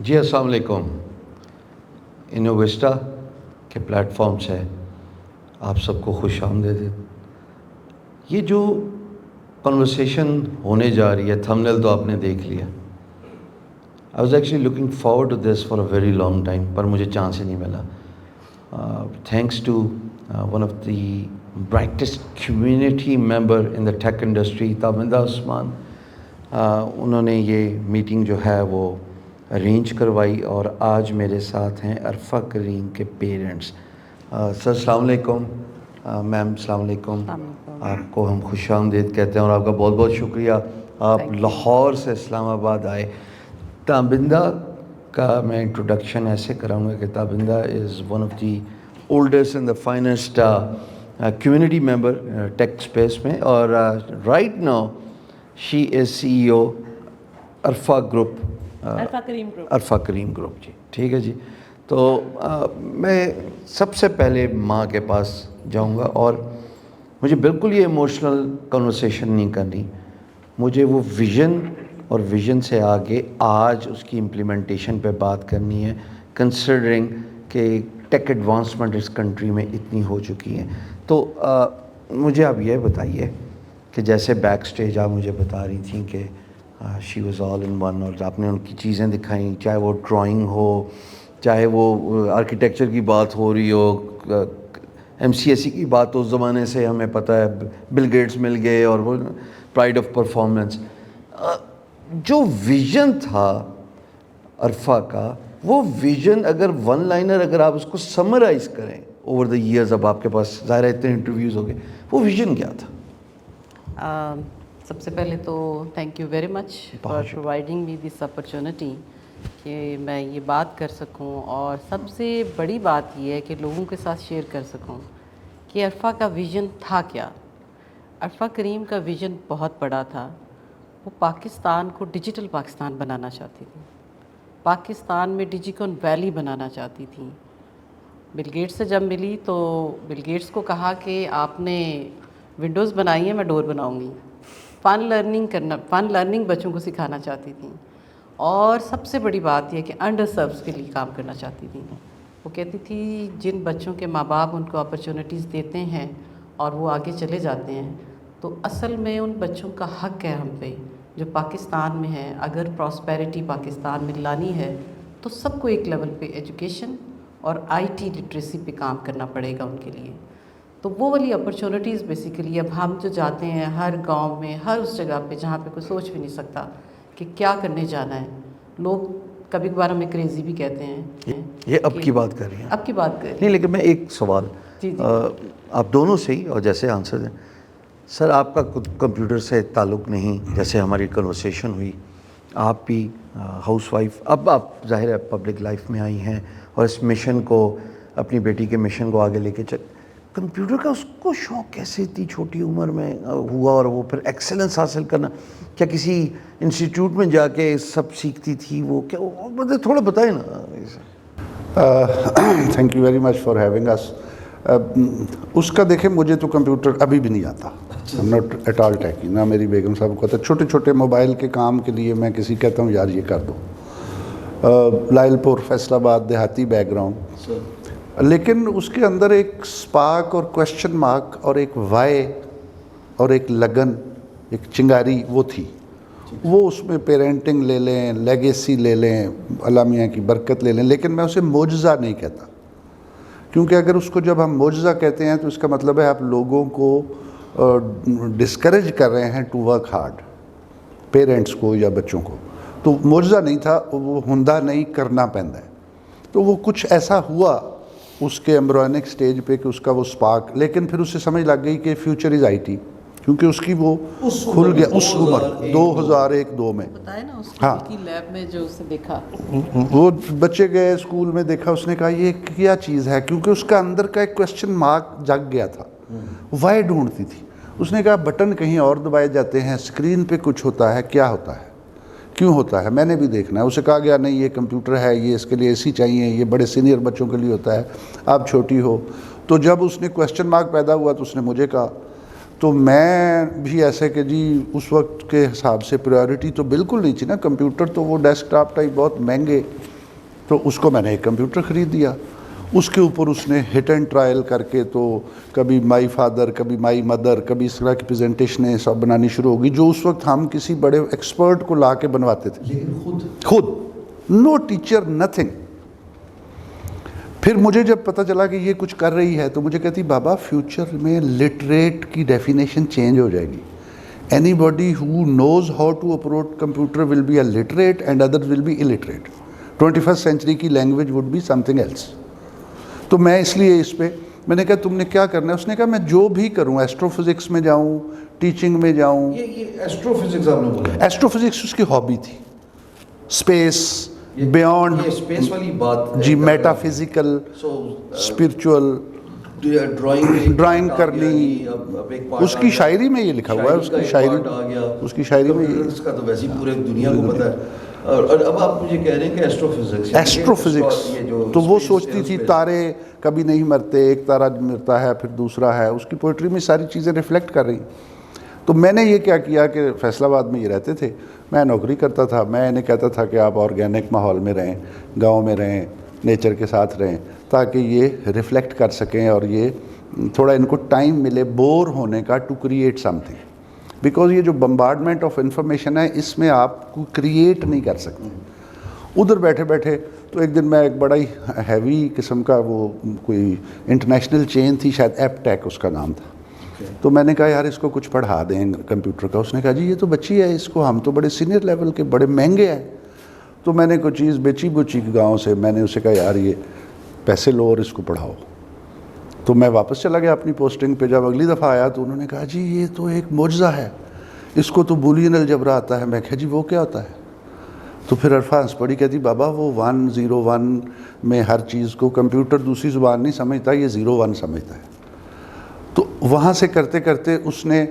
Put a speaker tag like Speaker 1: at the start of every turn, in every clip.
Speaker 1: جی السلام علیکم. انوویسٹا کے پلیٹ فارم سے آپ سب کو خوش آمدید. یہ جو کنورسیشن ہونے جا رہی ہے، تھمب نیل تو آپ نے دیکھ لیا. I was actually looking forward to this for a very long time, پر مجھے چانس ہی نہیں ملا. Thanks to one of the brightest community member in the tech industry, Tabinda Usman. انہوں نے یہ میٹنگ جو ہے وہ ارینج کروائی، اور آج میرے ساتھ ہیں عرفہ کریم کے پیرنٹس. سر السلام علیکم. میم السلام علیکم. آپ کو ہم خوش آمدید کہتے ہیں اور آپ کا بہت بہت شکریہ. آپ لاہور سے اسلام آباد آئے. تابندہ کا میں انٹروڈکشن ایسے کراؤں گا کہ Tabinda is one of the oldest and the finest community member tech space میں، اور right now she is CEO Arfa group, Arfa Karim group. جی ٹھیک ہے جی. تو میں سب سے پہلے ماں کے پاس جاؤں گا، اور مجھے بالکل یہ ایموشنل کنورسیشن نہیں کرنی. مجھے وہ ویژن اور ویژن سے آگے آج اس کی امپلیمنٹیشن پہ بات کرنی ہے، کنسیڈرنگ کہ ٹیک ایڈوانسمنٹ اس کنٹری میں اتنی ہو چکی ہیں. تو مجھے آپ یہ بتائیے کہ جیسے بیک سٹیج آپ مجھے بتا رہی تھیں کہ she was all in one, اور آپ نے ان کی چیزیں دکھائیں، چاہے وہ ڈرائنگ ہو، چاہے وہ آرکیٹیکچر کی بات ہو رہی ہو، MCSE کی بات تو اس زمانے سے ہمیں پتہ ہے، بل گیٹس مل گئے، اور وہ پرائڈ آف پرفارمنس. جو ویژن تھا عرفہ کا، وہ ویژن اگر ون لائنر اگر آپ اس کو سمرائز کریں اوور دا ایئرز، اب آپ کے پاس ظاہر ہے اتنے انٹرویوز ہو گئے، وہ ویژن کیا تھا؟
Speaker 2: سب سے پہلے تو thank you very much for providing me this opportunity کہ میں یہ بات کر سکوں، اور سب سے بڑی بات یہ ہے کہ لوگوں کے ساتھ شیئر کر سکوں کہ عرفہ کا ویژن تھا کیا. عرفہ کریم کا ویژن بہت بڑا تھا. وہ پاکستان کو ڈیجیٹل پاکستان بنانا چاہتی تھی، پاکستان میں ڈیجیکن ویلی بنانا چاہتی تھی. بل گیٹس سے جب ملی تو بل گیٹس کو کہا کہ آپ نے ونڈوز بنائی ہے، میں ڈور بناؤں گی. فن لرننگ بچوں کو سکھانا چاہتی تھیں. اور سب سے بڑی بات یہ کہ انڈر سروس کے لیے کام کرنا چاہتی تھیں. وہ کہتی تھی جن بچوں کے ماں باپ ان کو اپرچونیٹیز دیتے ہیں اور وہ آگے چلے جاتے ہیں، تو اصل میں ان بچوں کا حق ہے ہم پہ جو پاکستان میں ہے. اگر پراسپیرٹی پاکستان میں لانی ہے تو سب کو ایک لیول پہ ایجوکیشن اور IT لٹریسی پہ کام کرنا پڑے گا ان کے لیے. تو وہ والی اپرچونیٹیز بیسیکلی اب ہم جو جاتے ہیں ہر گاؤں میں، ہر اس جگہ پہ جہاں پہ کوئی سوچ بھی نہیں سکتا کہ کیا کرنے جانا ہے. لوگ کبھی کبھار ہمیں کریزی بھی کہتے ہیں.
Speaker 1: یہ اب کی بات کر رہی ہیں؟
Speaker 2: اب کی بات کر رہی
Speaker 1: نہیں، لیکن میں ایک سوال آپ دونوں سے ہی، اور جیسے آنسر دیں. سر آپ کا کمپیوٹر سے تعلق نہیں، جیسے ہماری کنورسیشن ہوئی، آپ بھی ہاؤس وائف، اب آپ ظاہر ہے پبلک لائف میں آئی ہیں، اور اس مشن کو، اپنی بیٹی کے مشن کو آگے لے کے کمپیوٹر کا اس کو شوق کیسے اتنی چھوٹی عمر میں ہوا، اور وہ پھر ایکسلنس حاصل کرنا؟ کیا کسی انسٹیٹیوٹ میں جا کے سب سیکھتی تھی وہ؟ کیا مطلب تھوڑا بتائیں نا.
Speaker 3: Thank you very much for having us. اس کا دیکھیں، مجھے تو کمپیوٹر ابھی بھی نہیں آتا. Not at all techy. نہ میری بیگم صاحب کو آتا. چھوٹے چھوٹے موبائل کے کام کے لیے میں کسی کہتا ہوں یار یہ کر دو. لائل پور، فیصل آباد، دیہاتی بیک گراؤنڈ، لیکن اس کے اندر ایک سپارک اور کویشچن مارک اور ایک وائے اور ایک لگن، ایک چنگاری وہ تھی. وہ اس میں پیرنٹنگ لے لیں، لیگیسی لے لیں، اللہ میاں کی برکت لے لیں، لیکن میں اسے معجزہ نہیں کہتا. کیونکہ اگر اس کو جب ہم معجزہ کہتے ہیں تو اس کا مطلب ہے آپ لوگوں کو ڈسکریج کر رہے ہیں ٹو ورک ہارڈ، پیرنٹس کو یا بچوں کو. تو معجزہ نہیں تھا، وہ ہندا نہیں کرنا پیندا ہے. تو وہ کچھ ایسا ہوا اس کے ایمبرونک سٹیج پہ کہ اس کا وہ سپارک، لیکن پھر اسے سمجھ لگ گئی کہ فیوچر از IT، کیونکہ اس کی وہ کھل گیا اس عمر 2001-2 میں.
Speaker 2: ہاں، لیب میں جو اسے دیکھا،
Speaker 3: وہ بچے گئے اسکول میں، دیکھا، اس نے کہا یہ کیا چیز ہے، کیونکہ اس کا اندر کا ایک کویشچن مارک جگ گیا تھا. وائی ڈھونڈتی تھی. اس نے کہا بٹن کہیں اور دبائے جاتے ہیں، اسکرین پہ کچھ ہوتا ہے، کیا ہوتا ہے، کیوں ہوتا ہے، میں نے بھی دیکھنا ہے. اسے کہا گیا نہیں یہ کمپیوٹر ہے، یہ اس کے لیے AC چاہیے، یہ بڑے سینئر بچوں کے لیے ہوتا ہے، آپ چھوٹی ہو. تو جب اس نے کویشچن مارک پیدا ہوا تو اس نے مجھے کہا. تو میں بھی ایسے کہ جی اس وقت کے حساب سے پریورٹی تو بالکل نہیں تھی نا. کمپیوٹر تو وہ ڈیسک ٹاپ ٹائپ بہت مہنگے تو اس کو میں نے ایک کمپیوٹر خرید دیا. اس کے اوپر اس نے ہٹ اینڈ ٹرائل کر کے تو کبھی مائی فادر, کبھی مائی مدر, کبھی اس طرح کی پریزنٹیشنیں سب بنانی شروع ہو گئی جو اس وقت ہم کسی بڑے ایکسپرٹ کو لا کے بنواتے تھے.
Speaker 1: لیکن
Speaker 3: خود نو ٹیچر نتھنگ. پھر مجھے جب پتہ چلا کہ یہ کچھ کر رہی ہے تو مجھے کہتی بابا فیوچر میں لٹریٹ کی ڈیفینیشن چینج ہو جائے گی. Anybody who knows how to approach computer will be a literate and other will be illiterate. 21st century کی language would be something else. تو میں اس لیے اس پہ میں نے کہا تم نے کیا کرنا ہے؟ اس نے کہا میں جو بھی کروں, ایسٹرو فزکس میں جاؤں, ٹیچنگ میں جاؤں.
Speaker 1: یہ ایسٹرو فزکس آپ نے بولا,
Speaker 3: ایسٹرو فزکس اس کی ہابی تھی. اسپیس بیانڈ,
Speaker 1: یہ اسپیس والی بات
Speaker 3: جی, میٹا فزیکل, اسپرچول, ڈرائنگ کرنی. اس کی شاعری میں یہ لکھا ہوا ہے, اس کی شاعری میں
Speaker 1: اس کا تو ویسے پورے دنیا کو پتہ ہے. اور اب آپ مجھے کہہ رہے ہیں کہ
Speaker 3: ایسٹرو فزکس تو وہ سوچتی تھی تارے کبھی نہیں مرتے, ایک تارہ مرتا ہے پھر دوسرا ہے. اس کی پوئٹری میں ساری چیزیں ریفلیکٹ کر رہی. تو میں نے یہ کیا کیا کہ فیصل آباد میں یہ رہتے تھے, میں نوکری کرتا تھا. میں انہیں کہتا تھا کہ آپ آرگینک ماحول میں رہیں, گاؤں میں رہیں, نیچر کے ساتھ رہیں, تاکہ یہ ریفلیکٹ کر سکیں اور یہ تھوڑا ان کو ٹائم ملے بور ہونے کا, to create something. Because یہ جو بمبارڈمنٹ آف انفارمیشن ہے اس میں آپ کو کریٹ نہیں کر سکتے ادھر بیٹھے بیٹھے. تو ایک دن میں ایک بڑا ہی ہیوی قسم کا, وہ کوئی انٹرنیشنل چین تھی شاید, ایپ ٹیک اس کا نام تھا. تو میں نے کہا یار اس کو کچھ پڑھا دیں کمپیوٹر کا. اس نے کہا جی یہ تو بچی ہے, اس کو ہم تو بڑے سینئر لیول کے بڑے مہنگے ہیں. تو میں نے کوئی چیز بیچی بچی گاؤں سے, میں نے اسے کہا یار یہ پیسے لو اور اس کو پڑھاؤ. تو میں واپس چلا گیا اپنی پوسٹنگ پہ. جب اگلی دفعہ آیا تو انہوں نے کہا جی یہ تو ایک معجزہ ہے, اس کو تو بولین الجبر آتا ہے. میں کہا جی وہ کیا ہوتا ہے؟ تو پھر عرفہ ہنس پڑی, کہتی بابا وہ 101 میں ہر چیز کو کمپیوٹر دوسری زبان نہیں سمجھتا, یہ 01 سمجھتا ہے. تو وہاں سے کرتے کرتے اس نے,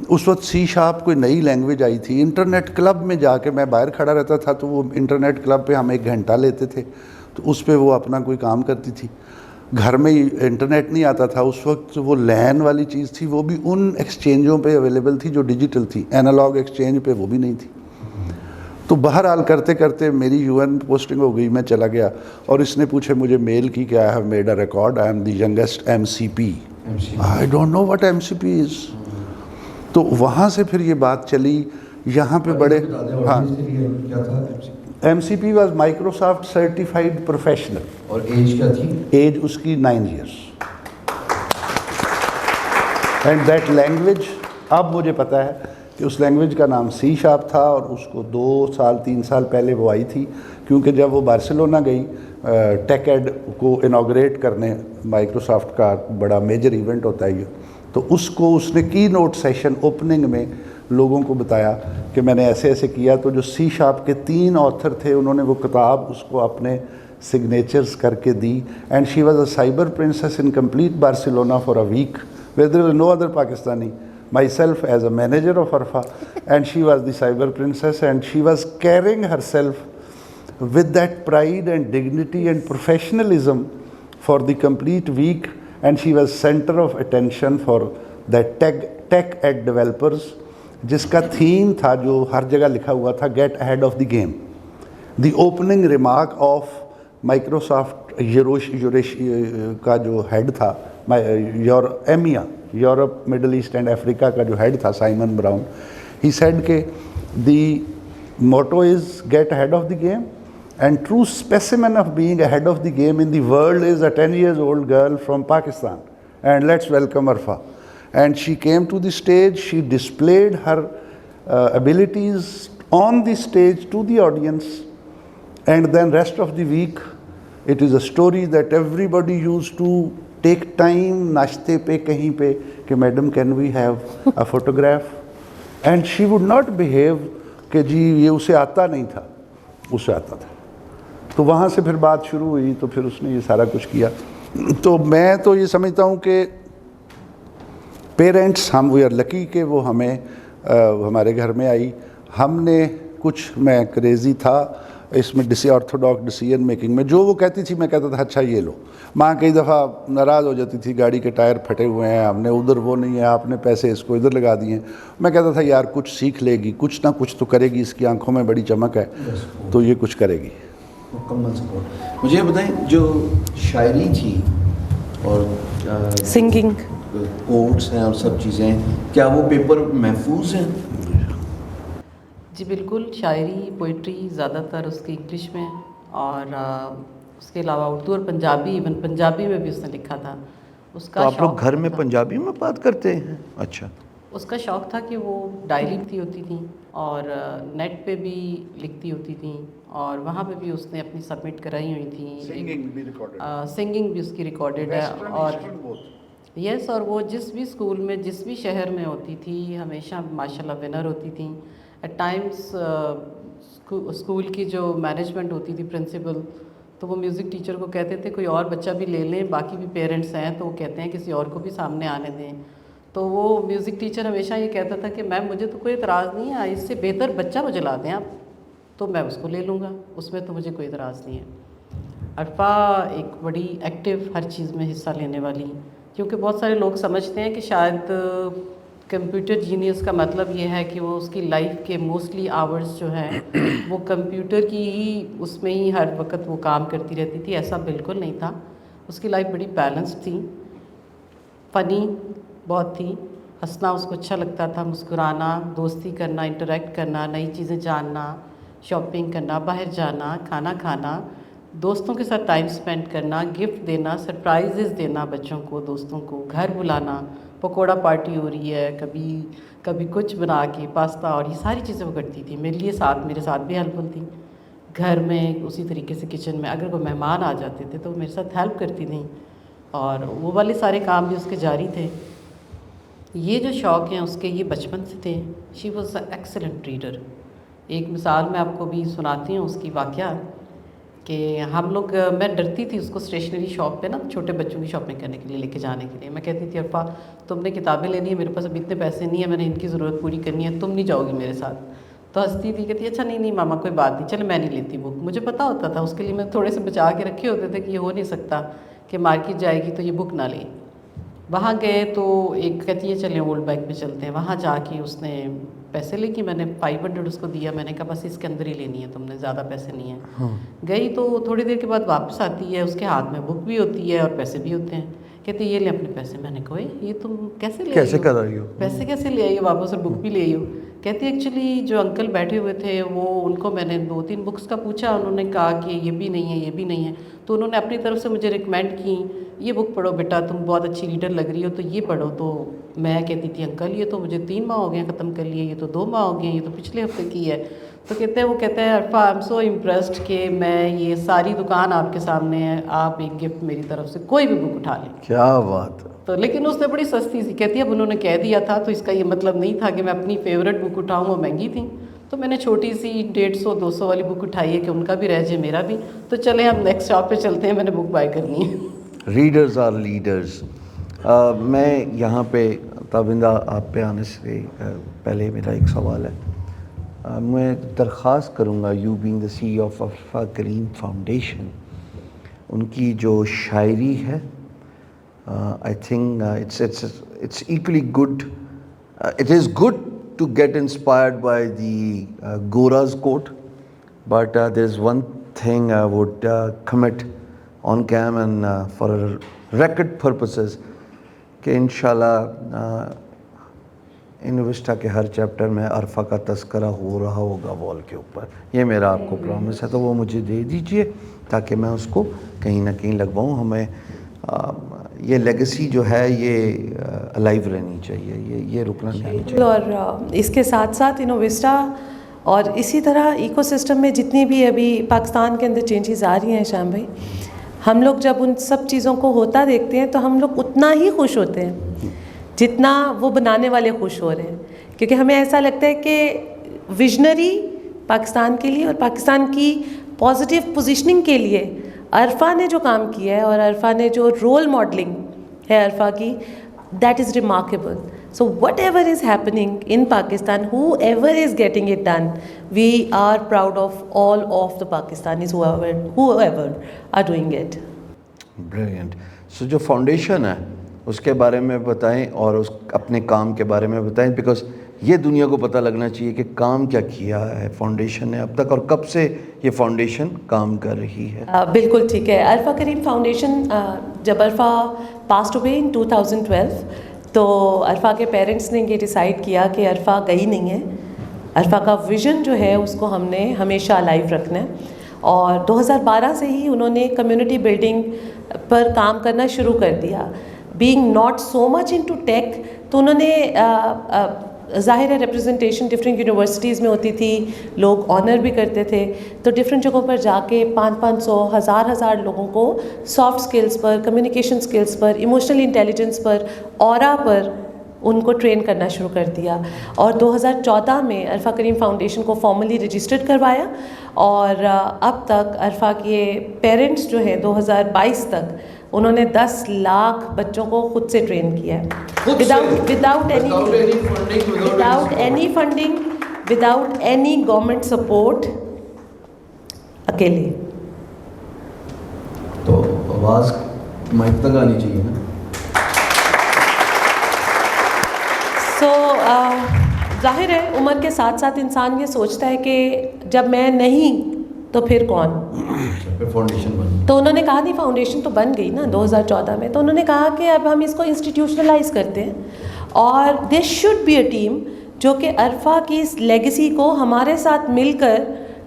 Speaker 3: اس وقت سی شارپ کوئی نئی لینگویج آئی تھی. انٹرنیٹ کلب میں جا کے, میں باہر کھڑا رہتا تھا تو وہ انٹرنیٹ کلب پہ ہم 1 گھنٹہ لیتے تھے, تو اس پہ وہ اپنا کوئی کام کرتی تھی. گھر میں انٹرنیٹ نہیں آتا تھا اس وقت, وہ لین والی چیز تھی, وہ بھی ان ایکسچینجوں پہ اویلیبل تھی جو ڈیجیٹل تھی, اینالاگ ایکسچینج پہ وہ بھی نہیں تھی. تو بہرحال کرتے کرتے میری UN پوسٹنگ ہو گئی, میں چلا گیا. اور اس نے پوچھے مجھے میل کی کہ I have made a record, I am the youngest MCP. I don't know what MCP is. تو وہاں سے پھر یہ بات چلی یہاں پہ بڑے. ہاں, MCP was Microsoft certified professional.
Speaker 1: اور ایج کیا تھی؟
Speaker 3: ایج اس کی 9 years. اینڈ دیٹ لینگویج, اب مجھے پتہ ہے کہ اس لینگویج کا نام سی شارپ تھا, اور اس کو 2 سال 3 سال پہلے وہ آئی تھی, کیونکہ جب وہ بارسلونا گئی ٹیک ایڈ کو انوگریٹ کرنے, مائکروسافٹ کا بڑا میجر ایونٹ ہوتا ہے یہ, تو اس کو اس نے کی نوٹ سیشن اوپننگ میں لوگوں کو بتایا کہ میں نے ایسے ایسے کیا. تو جو سی شارپ کے 3 آتھر تھے انہوں نے وہ کتاب اس کو اپنے سگنیچرز کر کے دی. And she was a cyber princess in complete Barcelona for a week where there was no other Pakistani. myself as a manager of Arfa, and she was the cyber princess, and she was carrying herself with that pride and dignity and professionalism for the complete week, and she was center of attention for that tech ed developers, جس کا theme تھا جو ہر جگہ لکھا ہوا تھا, get ahead of the game. The opening remark of Microsoft کا جو ہیڈ تھا, EMEA, Europe Middle East and Africa کا جو ہیڈ تھا, سائمن براؤن, ہی سیڈ کہ the motto is get head of the game, and true specimen of being head of the game in the world is a 10 years old girl from Pakistan, and let's welcome Arfa. And she came to the stage, she displayed her abilities on the stage to the audience, and then rest of the week it is a story that everybody used to take time ناشتے پہ کہیں پہ کہ madam can we have a photograph. And she would not behave کہ جی یہ اسے آتا نہیں تھا, اسے آتا تھا. تو وہاں سے پھر بات شروع ہوئی, تو پھر اس نے یہ سارا کچھ کیا. تو میں تو یہ سمجھتا ہوں کہ پیرنٹس, ہم وی آر لکی کہ وہ ہمیں ہمارے گھر میں آئی. ہم نے کچھ, میں کریزی تھا اس میں آرتھوڈاکس ڈیسیجن میکنگ میں, جو وہ کہتی تھی میں کہتا تھا اچھا یہ لو. ماں کئی دفعہ ناراض ہو جاتی تھی, گاڑی کے ٹائر پھٹے ہوئے ہیں, ہم نے ادھر وہ نہیں ہے, آپ نے پیسے اس کو ادھر لگا دیے ہیں. میں کہتا تھا یار کچھ سیکھ لے گی, کچھ نہ کچھ تو کرے گی, اس کی آنکھوں میں بڑی چمک ہے, تو یہ کچھ کرے گی.
Speaker 1: مکمل سپورٹ. مجھے یہ بتائیں جو شاعری تھی اور
Speaker 4: سنگنگ
Speaker 1: کوٹس ہیں اور سب چیزیں، کیا وہ پیپر محفوظ ہیں؟
Speaker 2: جی بالکل، شاعری پوئٹری زیادہ تر اس کی انگلش میں، اور اس کے علاوہ اردو اور پنجابی، ایون پنجابی میں بھی اس نے لکھا تھا. اس
Speaker 1: تو
Speaker 2: کا
Speaker 1: آپ لوگ
Speaker 2: شوق
Speaker 1: گھر میں
Speaker 2: تھا،
Speaker 1: پنجابی میں بات کرتے ہیں؟ اچھا.
Speaker 2: اس کا شوق تھا کہ وہ ڈائری لکھتی ہوتی تھیں اور نیٹ پہ بھی لکھتی ہوتی تھیں، اور وہاں پہ بھی اس نے اپنی سبمٹ کرائی ہوئی تھیں. سنگنگ بھی اس کی ریکارڈڈ ہے. اور یس، اور وہ جس بھی اسکول میں جس بھی شہر میں ہوتی تھی ہمیشہ ماشاء اللہ ونر ہوتی تھیں. ایٹ ٹائمس اسکول کی جو مینجمنٹ ہوتی تھی، پرنسپل، تو وہ میوزک ٹیچر کو کہتے تھے کوئی اور بچہ بھی لے لیں، باقی بھی پیرنٹس ہیں تو وہ کہتے ہیں کسی اور کو بھی سامنے آنے دیں. تو وہ میوزک ٹیچر ہمیشہ یہ کہتا تھا کہ میم مجھے تو کوئی اعتراض نہیں ہے، اس سے بہتر بچہ مجھے لا دیں آپ تو میں اس کو لے لوں گا، اس میں تو مجھے کوئی اعتراض نہیں ہے. عرفا ایک بڑی ایکٹیو ہر چیز میں حصہ لینے والی، کیونکہ بہت سارے لوگ سمجھتے ہیں کہ شاید کمپیوٹر جینیس کا مطلب یہ ہے کہ وہ اس کی لائف کے موسٹلی آورز جو ہیں وہ کمپیوٹر کی ہی اس میں ہی ہر وقت وہ کام کرتی رہتی تھی. ایسا بالکل نہیں تھا. اس کی لائف بڑی بیلنسڈ تھی، فنی بہت تھی، ہنسنا اس کو اچھا لگتا تھا، مسکرانا، دوستی کرنا، انٹریکٹ کرنا، نئی چیزیں جاننا، شاپنگ کرنا، باہر جانا، کھانا کھانا، دوستوں کے ساتھ ٹائم سپینڈ کرنا، گفٹ دینا، سرپرائزز دینا بچوں کو، دوستوں کو، گھر بلانا، پکوڑا پارٹی ہو رہی ہے، کبھی کچھ بنا کے پاستا، اور یہ ساری چیزیں وہ کرتی تھی میرے لیے. میرے ساتھ بھی ہیلپ فل تھی گھر میں، اسی طریقے سے کچن میں اگر کوئی مہمان آ جاتے تھے تو وہ میرے ساتھ ہیلپ کرتی تھیں، اور وہ والے سارے کام بھی اس کے جاری تھے. یہ جو شوق ہیں اس کے یہ بچپن سے تھے. شی واز اے ایکسلنٹ ریڈر. ایک مثال میں آپ کو بھی سناتی ہوں اس کی واقعہ کہ ہم لوگ، میں ڈرتی تھی اس کو اسٹیشنری شاپ پہ نا چھوٹے بچوں کی شاپنگ کرنے کے لیے لے کے جانے کے لیے. میں کہتی تھی عرفا تم نے کتابیں لینی ہے، میرے پاس اب اتنے پیسے نہیں ہیں، میں نے ان کی ضرورت پوری کرنی ہے، تم نہیں جاؤ گی میرے ساتھ. تو ہنستی تھی، کہتی اچھا نہیں ماما کوئی بات نہیں، چلے میں نہیں لیتی بک. مجھے پتا ہوتا تھا اس کے لیے میں تھوڑے سے بچا کے رکھے ہوتے تھے کہ یہ ہو نہیں سکتا کہ مارکیٹ جائے گی تو یہ بک نہ لے. وہاں گئے تو ایک کہتی ہے چلیں اولڈ بیگ پہ چلتے ہیں. وہاں جا کے اس نے پیسے لے کے میں نے 500 اس کو دیا. میں نے کہا بس اس کے اندر ہی لینی ہے تم نے، زیادہ پیسے نہیں ہیں. گئی تو تھوڑی دیر کے بعد واپس آتی ہے، اس کے ہاتھ میں بک بھی ہوتی ہے اور پیسے بھی ہوتے ہیں. کہتے یہ لیں اپنے پیسے. میں نے کہا یہ تم کیسے لے
Speaker 1: کیسے کر رہی ہو؟
Speaker 2: پیسے کیسے لے آئی ہو واپس اور بک بھی لے آئی ہو؟ کہتی ایکچولی جو انکل بیٹھے ہوئے تھے وہ ان کو میں نے 2-3 بکس کا پوچھا، انہوں نے کہا کہ یہ بھی نہیں ہے یہ بھی نہیں ہے، تو انہوں نے اپنی طرف سے مجھے ریکمینڈ کی یہ بک پڑھو بیٹا تم بہت اچھی ریڈر لگ رہی ہو تو یہ پڑھو. تو میں کہتی تھی انکل یہ تو مجھے 3 ماہ ہو گئے ہیں ختم کر لیے، یہ تو 2 ماہ ہو گئے ہیں، یہ تو پچھلے ہفتے کی ہے. تو وہ کہتے ہیں عرفا آئی ایم سو امپریسڈ کہ میں یہ ساری دکان آپ کے سامنے ہے، آپ ایک گفٹ میری طرف سے کوئی بھی بک اٹھا لیں.
Speaker 1: کیا بات ہے.
Speaker 2: تو لیکن اس نے بڑی سستی سی کہتی ہے اب انہوں نے کہہ دیا تھا تو اس کا یہ مطلب نہیں تھا کہ میں اپنی فیوریٹ بک اٹھاؤں، وہ مہنگی تھیں تو میں نے چھوٹی سی 150-200 والی بک اٹھائی ہے کہ ان کا بھی رہ جائے میرا بھی. تو چلیں ہم نیکسٹ شاپ پہ چلتے ہیں، میں نے بک بائی کرنی ہے.
Speaker 1: Readers are leaders. میں یہاں پہ تابندہ آپ پہ آنے سے پہلے میرا ایک سوال ہے. میں درخواست کروں گا you being the C of Arfa Karim foundation, ان کی جو شاعری ہے I think it's equally good. It is good to get inspired by the Gora's quote, but there's one thing I would commit on cam and for record purposes کہ انشاءاللہ انویسٹا کے ہر chapter میں عرفا کا تذکرہ ہو رہا ہوگا وال کے اوپر. یہ میرا آپ کو پرومس ہے، تو وہ مجھے دے دیجئے تاکہ میں اس کو کہیں نہ کہیں لگواؤں. ہمیں یہ لیگیسی جو ہے یہ الائیو رہنی چاہیے، یہ رکنا نہیں چاہیے.
Speaker 4: اور اس کے ساتھ ساتھ انوویسٹا اور اسی طرح ایکو سسٹم میں جتنی بھی ابھی پاکستان کے اندر چینجز آ رہی ہیں شام بھائی، ہم لوگ جب ان سب چیزوں کو ہوتا دیکھتے ہیں تو ہم لوگ اتنا ہی خوش ہوتے ہیں جتنا وہ بنانے والے خوش ہو رہے ہیں. کیونکہ ہمیں ایسا لگتا ہے کہ ویژنری پاکستان کے لیے اور پاکستان کی پازیٹیو پوزیشننگ کے لیے عرفا نے جو کام کیا ہے اور عرفا نے جو رول ماڈلنگ ہے عرفا کی، that is remarkable. So whatever is happening in Pakistan, whoever is getting it done, we are proud of all of the Pakistanis whoever are doing it.
Speaker 1: Brilliant. So جو foundation ہے اس کے بارے میں بتائیں اور اس اپنے کام کے بارے میں بتائیں، بیکاز یہ دنیا کو پتہ لگنا چاہیے کہ کام کیا کیا ہے فاؤنڈیشن نے اب تک اور کب سے یہ فاؤنڈیشن کام کر رہی ہے.
Speaker 4: بالکل ٹھیک ہے. عرفہ کریم فاؤنڈیشن جب عرفہ پاسڈ اوے ان 2012 تو عرفہ کے پیرنٹس نے یہ ڈیسائیڈ کیا کہ عرفہ گئی نہیں ہے, عرفہ کا ویژن جو ہے اس کو ہم نے ہمیشہ الائیو رکھنا ہے. اور 2012 سے ہی انہوں نے کمیونٹی بلڈنگ پر کام کرنا شروع کر دیا. Being not so much into tech, تو انہوں نے ظاہر ہے ریپرزنٹیشن ڈفرینٹ یونیورسٹیز میں ہوتی تھی, لوگ آنر بھی کرتے تھے, تو ڈفرینٹ جگہوں پر جا کے 500 ہزار لوگوں کو سافٹ سکلز پر, کمیونیکیشن سکلز پر, ایموشنل انٹیلیجنس پر, اورا پر ان کو ٹرین کرنا شروع کر دیا. اور 2014 میں عرفہ کریم فاؤنڈیشن کو فارملی رجسٹرڈ کروایا, اور اب تک عرفہ کے پیرنٹس جو ہیں 2022 تک انہوں نے 10 لاکھ بچوں کو خود سے ٹرین کیا ہے, without any funding, without any government support, اکیلے.
Speaker 1: تو آواز مائک تک آنی چاہیے نا.
Speaker 4: سو ظاہر ہے عمر کے ساتھ ساتھ انسان یہ سوچتا ہے کہ جب میں نہیں تو پھر کون.
Speaker 1: فاؤنڈیشن بن,
Speaker 4: تو انہوں نے کہا نہیں, فاؤنڈیشن تو بن گئی نا 2014 میں, تو انہوں نے کہا کہ اب ہم اس کو انسٹیٹیوشنلائز کرتے ہیں, اور there should be a team جو کہ عرفہ کی اس لیگیسی کو ہمارے ساتھ مل کر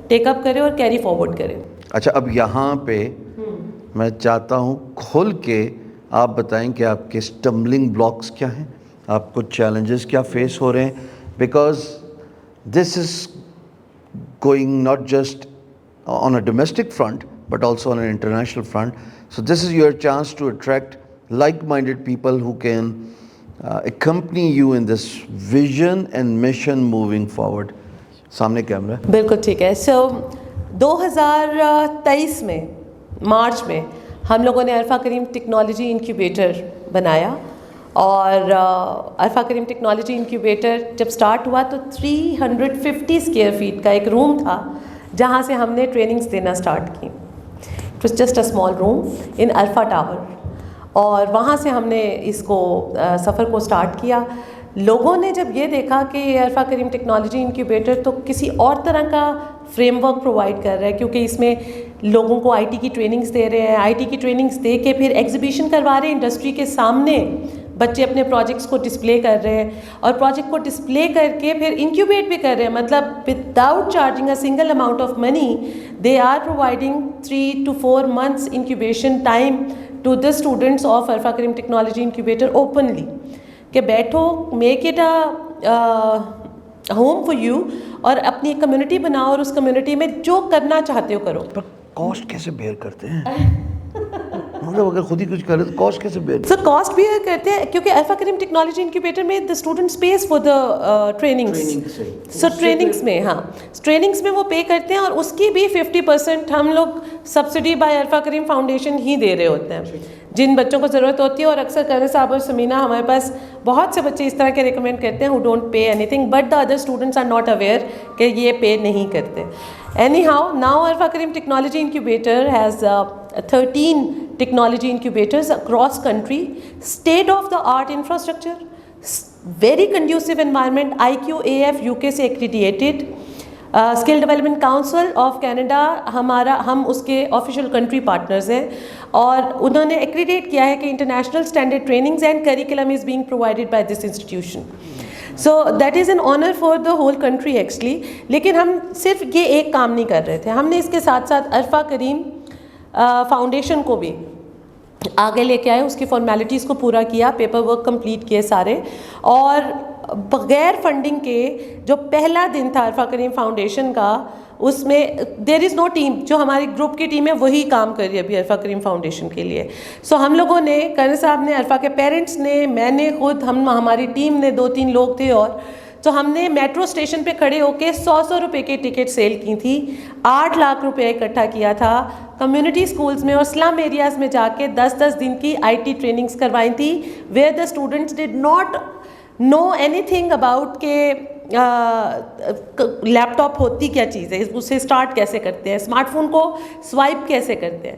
Speaker 4: ٹیک اپ کرے اور کیری فارورڈ کرے.
Speaker 1: اچھا, اب یہاں پہ میں چاہتا ہوں کھول کے آپ بتائیں کہ آپ کے اسٹمبلنگ بلاکس کیا ہیں, آپ کو چیلنجز کیا فیس ہو رہے ہیں, because this is going not just on a domestic front but also on an international front. So this is your chance to attract like-minded people who can accompany you in this vision and mission moving forward. سامنے camera.
Speaker 4: بالکل ٹھیک ہے. سو 2023 میں مارچ میں ہم لوگوں نے عرفہ Karim technology incubator بنایا, اور عرفہ کریم ٹیکنالوجی انکیوبیٹر جب سٹارٹ ہوا تو 350 اسکوائر فیٹ کا ایک روم تھا جہاں سے ہم نے ٹریننگز دینا سٹارٹ کی. It was just a small room in Arfa tower, اور وہاں سے ہم نے اس کو سفر کو سٹارٹ کیا. لوگوں نے جب یہ دیکھا کہ عرفہ کریم ٹیکنالوجی انکیوبیٹر تو کسی اور طرح کا فریم ورک پرووائڈ کر رہا ہے, کیونکہ اس میں لوگوں کو آئی ٹی کی ٹریننگز دے رہے ہیں, آئی ٹی کی ٹریننگز دے کے پھر ایگزیبیشن کروا رہے ہیں انڈسٹری کے سامنے, بچے اپنے پروجیکٹس کو ڈسپلے کر رہے ہیں, اور پروجیکٹ کو ڈسپلے کر کے پھر انکیوبیٹ بھی کر رہے ہیں, مطلب without charging a single amount of money they are providing 3 to 4 months incubation time to the students of Arfa Karim technology incubator openly, کہ بیٹھو, make it home for you, اور اپنی ایک کمیونٹی بناؤ, اور اس کمیونٹی میں جو کرنا چاہتے ہو کرو.
Speaker 1: پر کاسٹ کیسے بیئر کرتے ہیں, مطلب اگر خود ہی کچھ کرے تو کاسٹ کیسے بیئر؟
Speaker 4: سر کاسٹ بیئر کرتے ہیں کیونکہ عرفہ کریم ٹیکنالوجی انکیوبیٹر میں the students pays for the trainings. So trainings میں, ہاں ٹریننگس میں وہ پے کرتے ہیں, اور اس کی بھی 50% ہم لوگ subsidy by Arfa cream foundation ہی دے رہے ہوتے ہیں جن بچوں کو ضرورت ہوتی ہے. اور اکثر کرنے صاحب اور سمینہ ہمارے پاس بہت سے بچے اس طرح کے ریکمینڈ کرتے ہیں who don't pay anything but the other students are not aware کہ یہ پے نہیں کرتے. Anyhow, now Arfah Karim Technology Incubator has 13 technology incubators across country, state of the art infrastructure, very conducive environment, IQAF UK سے accredited, skill development council of Canada ہم اس کے official country partners ہیں, اور انہوں نے ایکریڈیٹ کیا ہے کہ international standard trainings and curriculum is being provided by this institution. So that is an honour for the whole country actually. لیکن ہم صرف یہ ایک کام نہیں کر رہے تھے, ہم نے اس کے ساتھ ساتھ عرفہ کریم فاؤنڈیشن کو بھی آگے لے کے آئے, اس کی فارمیلٹیز کو پورا کیا, پیپر ورک کمپلیٹ کیے سارے, اور بغیر فنڈنگ کے جو پہلا دن تھا عرفہ کریم فاؤنڈیشن کا, اس میں دیر از نو ٹیم, جو ہماری گروپ کی ٹیم ہے وہی کام کر رہی ہے ابھی عرفہ کریم فاؤنڈیشن کے لیے. سو ہم لوگوں نے, کرن صاحب نے, عرفہ کے پیرنٹس نے, میں نے خود, ہماری ٹیم نے 2-3 لوگ تھے, اور تو ہم نے میٹرو اسٹیشن پہ کھڑے ہو کے 100 روپے کی ٹکٹ سیل کی تھی, 8 لاکھ روپے اکٹھا کیا تھا, کمیونٹی اسکولز میں اور سلم ایریاز میں جا کے 10 دن کی آئی ٹی ٹریننگز کروائی تھی, where the students did not know anything about کہ لیپ ٹاپ ہوتی کیا چیز ہے, اسے اسٹارٹ کیسے کرتے ہیں, اسمارٹ فون کو سوائپ کیسے کرتے ہیں,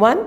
Speaker 4: 1,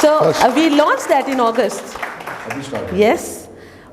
Speaker 4: So we launched that in August. Yes.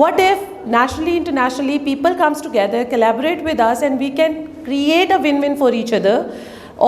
Speaker 4: What if nationally, internationally people comes together, collaborate with us, and we can create a win-win for each other?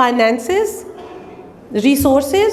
Speaker 4: finances, resources,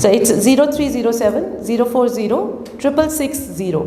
Speaker 4: So it's 0307 040 660.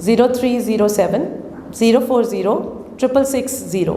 Speaker 4: 0307 040 660.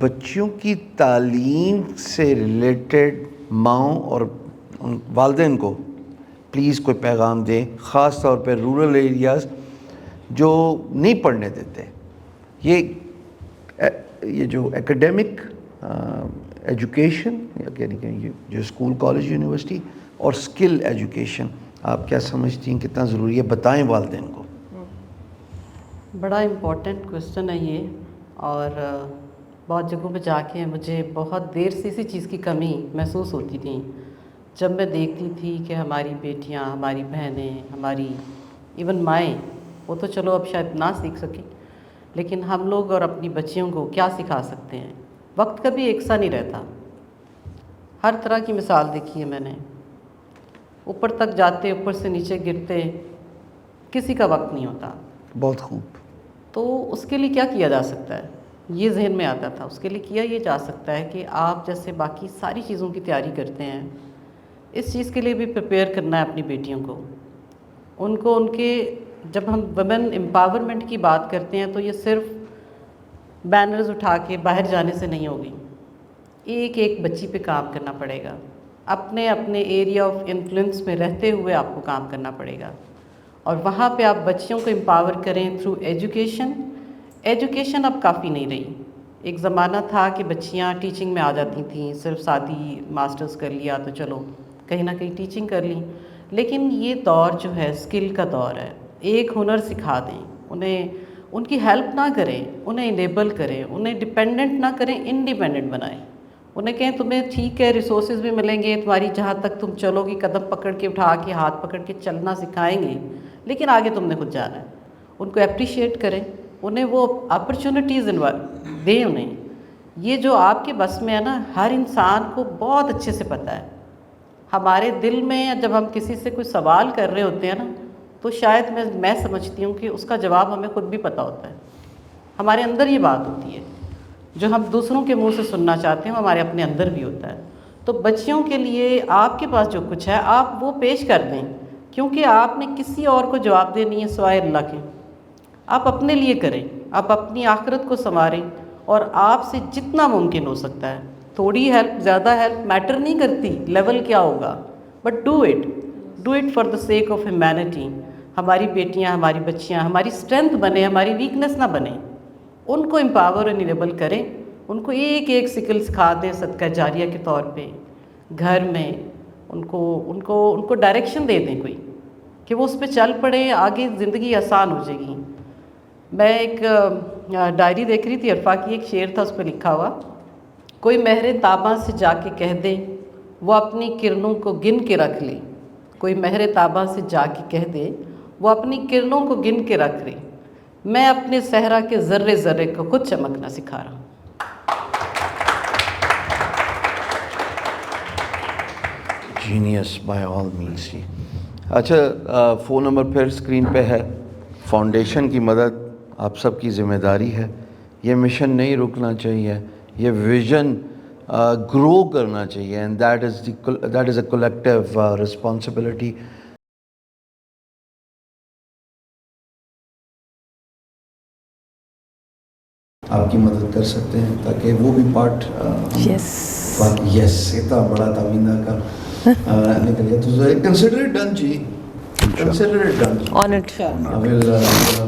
Speaker 1: بچیوں کی تعلیم سے related ماؤں اور والدین کو please کوئی پیغام دیں، خاص طور پہ رورل ایریاز جو نہیں پڑھنے دیتے. یہ جو ایکڈیمک ایجوکیشن یعنی کہ جو اسکول کالج یونیورسٹی اور اسکل ایجوکیشن آپ کیا سمجھتی ہیں کتنا ضروری ہے؟ بتائیں والدین کو.
Speaker 2: بڑا امپورٹنٹ کویسچن ہے یہ، اور بہت جگہوں پہ جا کے مجھے بہت دیر سے اسی چیز کی کمی محسوس ہوتی تھی جب میں دیکھتی تھی کہ ہماری بیٹیاں، ہماری بہنیں، ہماری ایون مائیں، وہ تو چلو اب شاید نہ سیکھ سکیں، لیکن ہم لوگ اور اپنی بچیوں کو کیا سکھا سکتے ہیں؟ وقت کبھی ایک سا نہیں رہتا. ہر طرح کی مثال دیکھی ہے میں نے، اوپر تک جاتے، اوپر سے نیچے گرتے، کسی کا وقت نہیں ہوتا.
Speaker 1: بہت خوب.
Speaker 2: تو اس کے لیے کیا کیا جا سکتا ہے؟ یہ ذہن میں آتا تھا. اس کے لیے کیا یہ جا سکتا ہے کہ آپ جیسے باقی ساری چیزوں کی تیاری کرتے ہیں، اس چیز کے لیے بھی پریپیئر کرنا ہے اپنی بیٹیوں کو. ان کے جب ہم ویمن امپاورمنٹ کی بات کرتے ہیں تو یہ صرف بینرز اٹھا کے باہر جانے سے نہیں ہوگی. ایک ایک بچی پہ کام کرنا پڑے گا، اپنے ایریا آف انفلوئنس میں رہتے ہوئے آپ کو کام کرنا پڑے گا، اور وہاں پہ آپ بچیوں کو امپاور کریں تھرو ایجوکیشن. ایجوکیشن اب کافی نہیں رہی. ایک زمانہ تھا کہ بچیاں ٹیچنگ میں آ جاتی تھیں، صرف سادی ماسٹرز کر لیا تو چلو کہیں نہ کہیں ٹیچنگ کر لی. لیکن یہ دور جو ہے اسکل کا دور ہے. ایک ہنر سکھا دیں انہیں، ان کی ہیلپ نہ کریں، انہیں انیبل کریں، انہیں ڈپینڈنٹ نہ کریں، انڈیپینڈنٹ بنائیں. انہیں کہیں تمہیں ٹھیک ہے ریسورسز بھی ملیں گے، تمہاری جہاں تک تم چلو گی قدم پکڑ کے اٹھا کے ہاتھ پکڑ کے چلنا سکھائیں گے، لیکن آگے تم نے خود جانا ہے. ان کو اپریشیٹ کریں، انہیں وہ اپرچونٹیز دیں انہیں. یہ جو آپ کے بس میں ہے نا، ہر انسان کو بہت اچھے سے پتہ ہے. ہمارے دل میں جب ہم کسی سے کوئی سوال کر رہے ہوتے ہیں نا، تو شاید میں سمجھتی ہوں کہ اس کا جواب ہمیں خود بھی پتہ ہوتا ہے. ہمارے اندر یہ بات ہوتی ہے جو ہم دوسروں کے منہ سے سننا چاہتے ہیں، وہ ہمارے اپنے اندر بھی ہوتا ہے. تو بچیوں کے لیے آپ کے پاس جو کچھ ہے آپ وہ پیش کر دیں، کیونکہ آپ نے کسی اور کو جواب دے نہیں ہے سوائے اللہ کے. آپ اپنے لیے کریں، آپ اپنی آخرت کو سنواریں، اور آپ سے جتنا ممکن ہو سکتا ہے، تھوڑی ہیلپ زیادہ ہیلپ میٹر نہیں کرتی لیول کیا ہوگا، but do it for the sake of humanity. ہماری بیٹیاں، ہماری بچیاں ہماری اسٹرینتھ بنیں، ہماری ویکنیس نہ بنیں. ان کو امپاور اور انیبل کریں، ان کو ایک ایک سکل سکھا دیں صدقہ جاریہ کے طور پہ. گھر میں ان کو ڈائریکشن دے دیں کوئی، کہ وہ اس پہ چل پڑے، آگے زندگی آسان ہو جائے گی. میں ایک ڈائری دیکھ رہی تھی عرفا کی، ایک شعر تھا اس پہ لکھا ہوا، کوئی مہر تاباں سے جا کے کہہ دے وہ اپنی کرنوں کو گن کے رکھ لے. کوئی مہر تاباں سے جا کے کہہ دے وہ اپنی کرنوں کو گن کے رکھ لے. میں اپنے صحرا کے ذرے ذرے کو خود چمکنا سکھا رہا ہوں.
Speaker 1: Genius by all means. جی اچھا، فون نمبر پھر اسکرین پہ ہے. فاؤنڈیشن کی مدد آپ سب کی ذمہ داری ہے. یہ مشن نہیں رکنا چاہیے، یہ ویژن گرو کرنا چاہیے، and that is a collective responsibility. آپ کی مدد کر سکتے ہیں تاکہ وہ بھی پارٹ یس اتنا بڑا تعمیر کا نکل گیا. تو کنسیڈر اٹ ڈن جی، consider it done.
Speaker 4: Honored.
Speaker 1: I will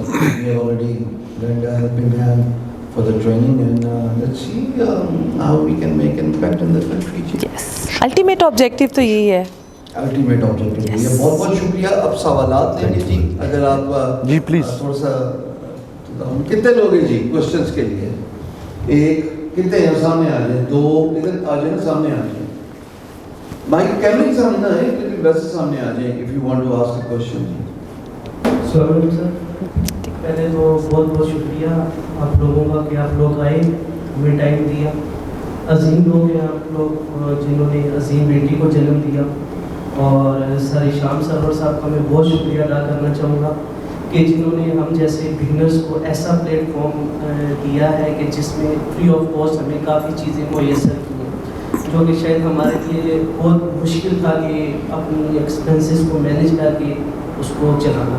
Speaker 1: we have already lent a helping hand for the training, and let's see how we can make an impact in the country.
Speaker 4: Yes. Ultimate objective تو یہی ہے.
Speaker 1: Ultimate objective.
Speaker 4: Yes.
Speaker 1: بہت بہت شکریہ. اب سوالات لیں گے جی، اگر آپ
Speaker 3: جی پلیز
Speaker 1: تھوڑا سا کتنے لوگ ہیں جی کوشچنس کے لیے؟ ایک کتنے ہیں سامنے آ جائیں، دو ادھر آ جائیں نا، سامنے آ جائیں. مائک کیمرے سامنے نہ ہے لیکن ویسے سامنے آ جائیں if you want to ask a question.
Speaker 5: السلام علیکم سر. پہلے تو بہت بہت شکریہ آپ لوگوں کا کہ آپ لوگ آئے، ہمیں ٹائم دیا. عظیم لوگ ہیں آپ لوگ جنہوں نے عظیم بیٹی کو جنم دیا. اور سر شام سرور صاحب کا میں بہت شکریہ ادا کرنا چاہوں گا کہ جنہوں نے ہم جیسے بگنرس کو ایسا پلیٹ فارم دیا ہے کہ جس میں فری آف کاسٹ ہمیں کافی چیزیں میسر کی ہیں، جو کہ شاید ہمارے لیے بہت مشکل تھا کہ اپنی ایکسپینسز کو مینیج کر کے اس کو چلانا.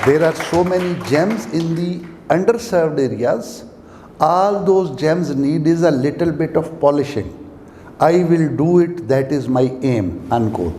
Speaker 3: there are so many gems in the underserved areas, all those gems need is a little bit of polishing, I will do it, that is my aim, unquote।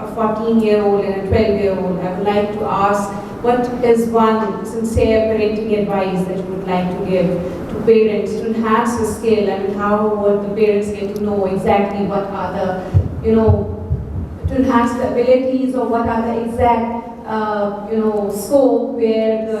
Speaker 6: a 14-year-old and a 12-year-old, I would like to ask what is one sincere parenting advice that you would like to give to parents to enhance the skill, and how would the parents get to know exactly what are the, to enhance the abilities, or what are the exact scope where the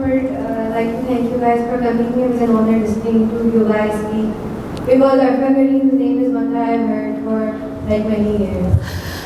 Speaker 7: would like to thank you guys for coming here. It was an honor listening to you guys speak. Because Arfa Kareem's name is one that I've heard for like many years.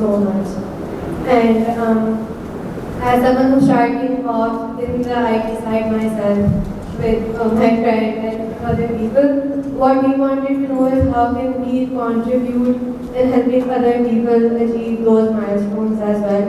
Speaker 7: so much. And as someone who started involved in the IT side myself with my friend and other people, what we wanted to know is how can we contribute in helping other people achieve those milestones as well.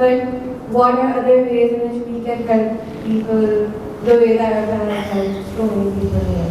Speaker 7: but what are other ways in which we can help people the way that Arfa has helped so many people here.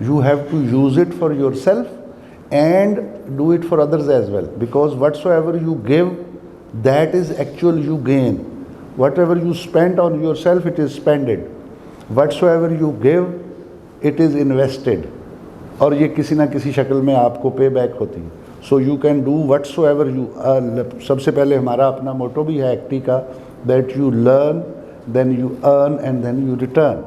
Speaker 3: You have to use it for yourself and do it for others as well, because whatsoever you give, that is actual you gain. Whatever you spent on yourself, it is spended. Whatsoever you give, it is invested. اور یہ کسی نہ کسی شکل میں آپ کو پے back ہوتی ہے. So you can do whatsoever you. سب سے پہلے ہمارا اپنا موٹو بھی ہے ایکٹی کا, that you learn then you earn and then you return.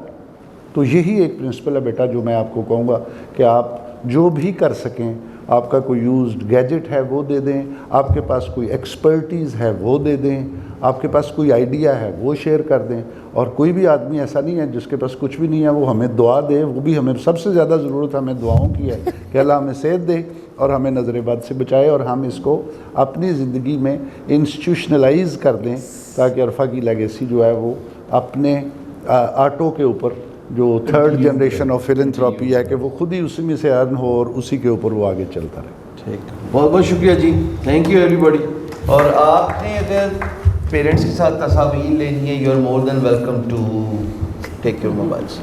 Speaker 3: تو یہی ایک پرنسپل ہے بیٹا جو میں آپ کو کہوں گا کہ آپ جو بھی کر سکیں, آپ کا کوئی یوزڈ گیجٹ ہے وہ دے دیں, آپ کے پاس کوئی ایکسپرٹیز ہے وہ دے دیں, آپ کے پاس کوئی آئیڈیا ہے وہ شیئر کر دیں. اور کوئی بھی آدمی ایسا نہیں ہے جس کے پاس کچھ بھی نہیں ہے وہ ہمیں دعا دے. وہ بھی ہمیں سب سے زیادہ ضرورت ہمیں دعاؤں کی ہے کہ اللہ ہمیں صحت دے اور ہمیں نظر بد سے بچائے, اور ہم اس کو اپنی زندگی میں انسٹیٹیوشنلائز کر دیں تاکہ عرفہ کی لیگیسی جو ہے وہ اپنے آٹو کے اوپر جو تھرڈ جنریشن آف فلنتھراپی ہے کہ وہ خود ہی اسی میں سے ارن ہو اور اسی کے اوپر وہ آگے چلتا رہے.
Speaker 1: ٹھیک, بہت بہت شکریہ جی, تھینک یو ایوری بڈی. اور آپ نے اگر پیرنٹس کے ساتھ تصاویر لینی ہے, you are more than welcome to take your mobiles.